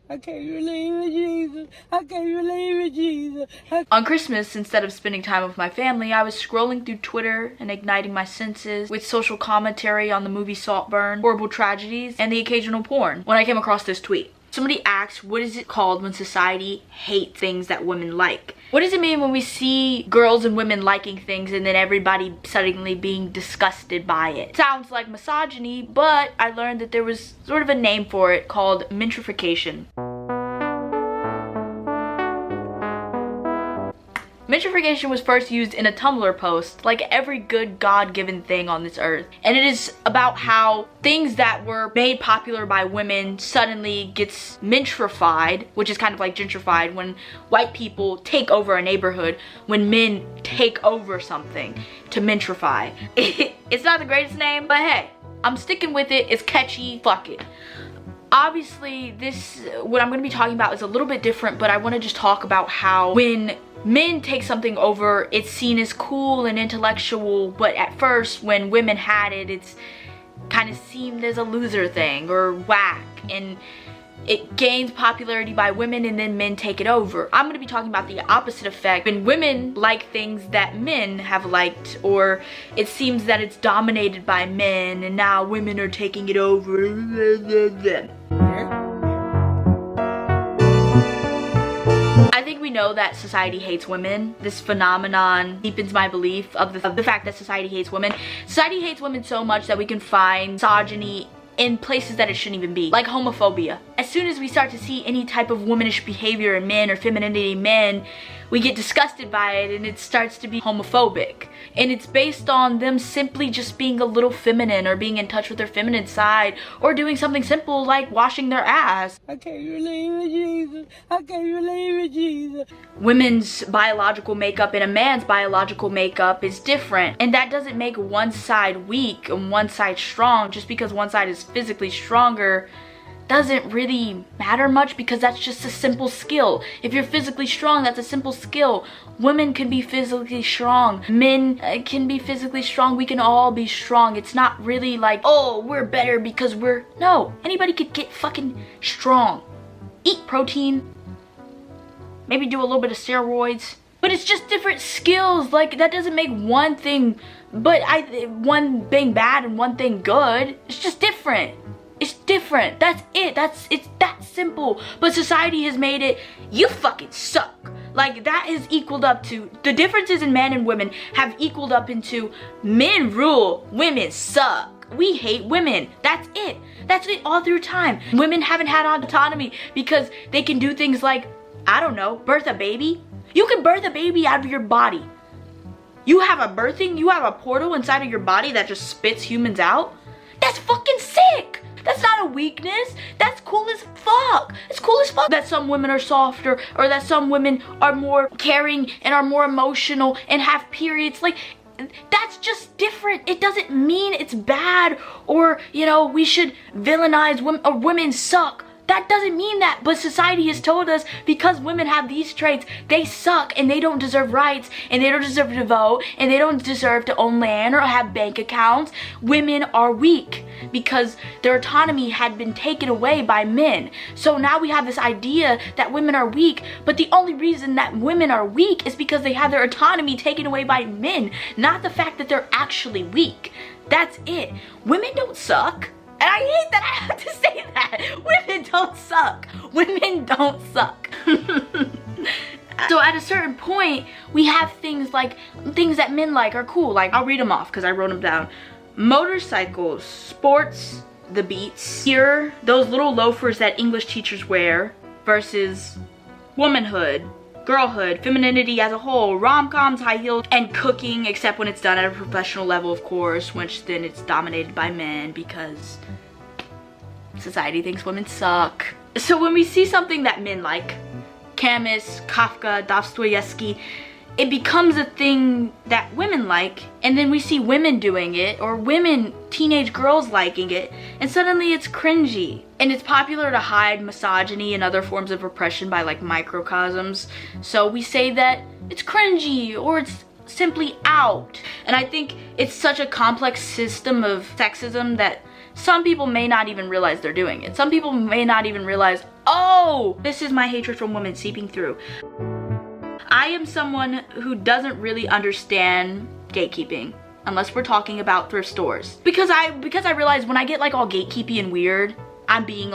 I can't believe it, Jesus. I can't believe it, Jesus. On Christmas, instead of spending time with my family, I was scrolling through Twitter and igniting my senses with social commentary on the movie Saltburn, horrible tragedies, and the occasional porn when I came across this tweet. Somebody asked, what is it called when society hates things that women like? What does it mean when we see girls and women liking things and then everybody suddenly being disgusted by it? Sounds like misogyny, but I learned that there was sort of a name for it called mentrification. Mentrification was first used in a Tumblr post, like every good God-given thing on this earth. And it is about how things that were made popular by women suddenly gets mentrified, which is kind of like gentrified, when white people take over a neighborhood, when men take over something to mentrify. It's not the greatest name, but hey, I'm sticking with it. It's catchy, fuck it. Obviously, what I'm going to be talking about is a little bit different, but I want to just talk about how when men take something over, it's seen as cool and intellectual, but at first when women had it, it's kind of seemed as a loser thing or whack, and it gains popularity by women and then men take it over. I'm going to be talking about the opposite effect when women like things that men have liked, or it seems that it's dominated by men and now women are taking it over. I think we know that society hates women. This phenomenon deepens my belief of the fact that society hates women. Society hates women so much that we can find misogyny in places that it shouldn't even be, like homophobia. As soon as we start to see any type of womanish behavior in men or femininity in men, we get disgusted by it and it starts to be homophobic. And it's based on them simply just being a little feminine or being in touch with their feminine side or doing something simple like washing their ass. I can't believe it, Jesus. I can't believe it, Jesus. Women's biological makeup and a man's biological makeup is different, and that doesn't make one side weak and one side strong. Just because one side is physically stronger doesn't really matter much, because that's just a simple skill. If you're physically strong, that's a simple skill. Women can be physically strong. Men can be physically strong. We can all be strong. It's not really like, oh, we're better because no, anybody could get fucking strong. Eat protein. Maybe do a little bit of steroids. But it's just different skills. Like, that doesn't make one thing bad and one thing good. It's just different. It's different. That's it. It's that simple. But society has made it, you fucking suck. Like, that is equaled up to, the differences in men and women have equaled up into men rule, women suck. We hate women. That's it. That's it all through time. Women haven't had autonomy because they can do things like, I don't know, birth a baby. You can birth a baby out of your body. You have a portal inside of your body that just spits humans out. That's fucking sick. That's not a weakness. That's cool as fuck. It's cool as fuck that some women are softer, or that some women are more caring and are more emotional and have periods. Like, that's just different. It doesn't mean it's bad, or, you know, we should villainize women or women suck. That doesn't mean that, but society has told us because women have these traits, they suck and they don't deserve rights and they don't deserve to vote and they don't deserve to own land or have bank accounts. Women are weak because their autonomy had been taken away by men. So now we have this idea that women are weak, but the only reason that women are weak is because they have their autonomy taken away by men, not the fact that they're actually weak. That's it. Women don't suck. And I hate that I have to say that. Women don't suck. Women don't suck. So at a certain point, we have things that men like are cool. Like, I'll read them off because I wrote them down. Motorcycles, sports, the beats. Here, those little loafers that English teachers wear, versus womanhood, girlhood, femininity as a whole, rom-coms, high heels, and cooking, except when it's done at a professional level, of course, which then it's dominated by men because society thinks women suck. So when we see something that men like, Camus, Kafka, Dostoevsky, it becomes a thing that women like, and then we see women doing it, or teenage girls liking it, and suddenly it's cringy. And it's popular to hide misogyny and other forms of repression by like microcosms. So we say that it's cringy or it's simply out. And I think it's such a complex system of sexism that some people may not even realize they're doing it. Some people may not even realize, oh, this is my hatred from women seeping through. I am someone who doesn't really understand gatekeeping unless we're talking about thrift stores. Because I realize when I get like all gatekeepy and weird, I'm being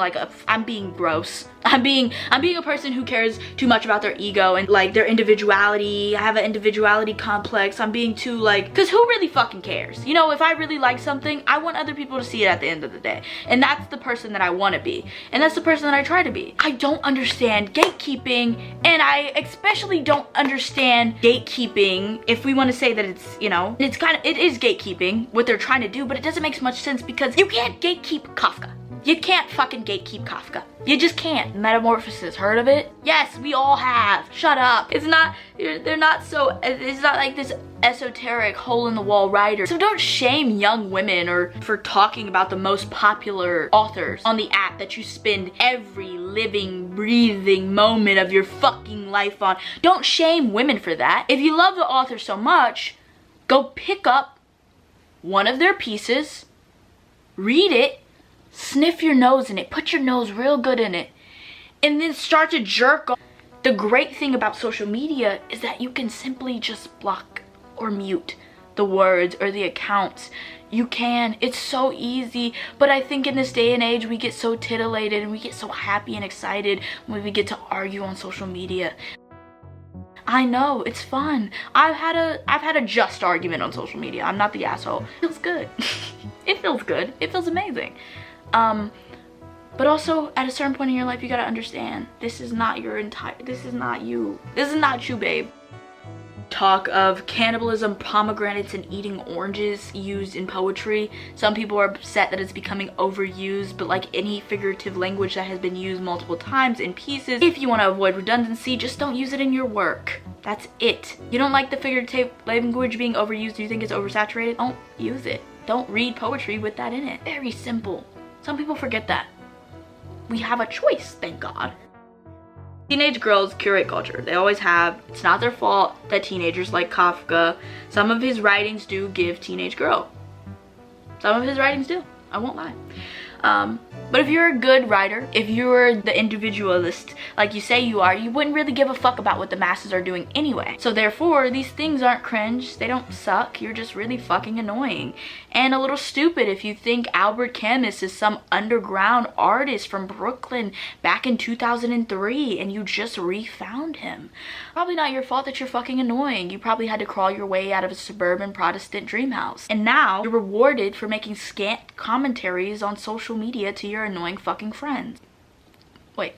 gross. I'm being a person who cares too much about their ego and like their individuality. I have an individuality complex. I'm being too like, cause who really fucking cares? You know, if I really like something, I want other people to see it at the end of the day. And that's the person that I want to be. And that's the person that I try to be. I don't understand gatekeeping, and I especially don't understand gatekeeping if we want to say that it's, you know, it is gatekeeping what they're trying to do, but it doesn't make much sense because you can't gatekeep Kafka. You can't fucking gatekeep Kafka. You just can't. Metamorphosis, heard of it? Yes, we all have. Shut up. It's not like this esoteric hole in the wall writer. So don't shame young women or for talking about the most popular authors on the app that you spend every living, breathing moment of your fucking life on. Don't shame women for that. If you love the author so much, go pick up one of their pieces, read it, sniff your nose in it, put your nose real good in it, and then start to jerk off. The great thing about social media is that you can simply just block or mute the words or the accounts. You can. It's so easy. But I think in this day and age, we get so titillated and we get so happy and excited when we get to argue on social media. I know, it's fun. I've had a just argument on social media. I'm not the asshole. It feels good. It feels good. It feels amazing. But also at a certain point in your life, you gotta understand this is not you. This is not you, babe. Talk of cannibalism, pomegranates, and eating oranges used in poetry. Some people are upset that it's becoming overused, but like any figurative language that has been used multiple times in pieces, if you want to avoid redundancy, just don't use it in your work. That's it. You don't like the figurative language being overused, you think it's oversaturated? Don't use it. Don't read poetry with that in it. Very simple. Some people forget that. We have a choice, thank God. Teenage girls curate culture. They always have. It's not their fault that teenagers like Kafka. Some of his writings do give teenage girl. Some of his writings do. I won't lie. But if you're a good writer, if you're the individualist like you say you are, you wouldn't really give a fuck about what the masses are doing anyway. So therefore, these things aren't cringe. They don't suck. You're just really fucking annoying. And a little stupid if you think Albert Camus is some underground artist from Brooklyn back in 2003 and you just refound him. Probably not your fault that you're fucking annoying. You probably had to crawl your way out of a suburban Protestant dream house. And now you're rewarded for making scant commentaries on social media to your annoying fucking friends. Wait.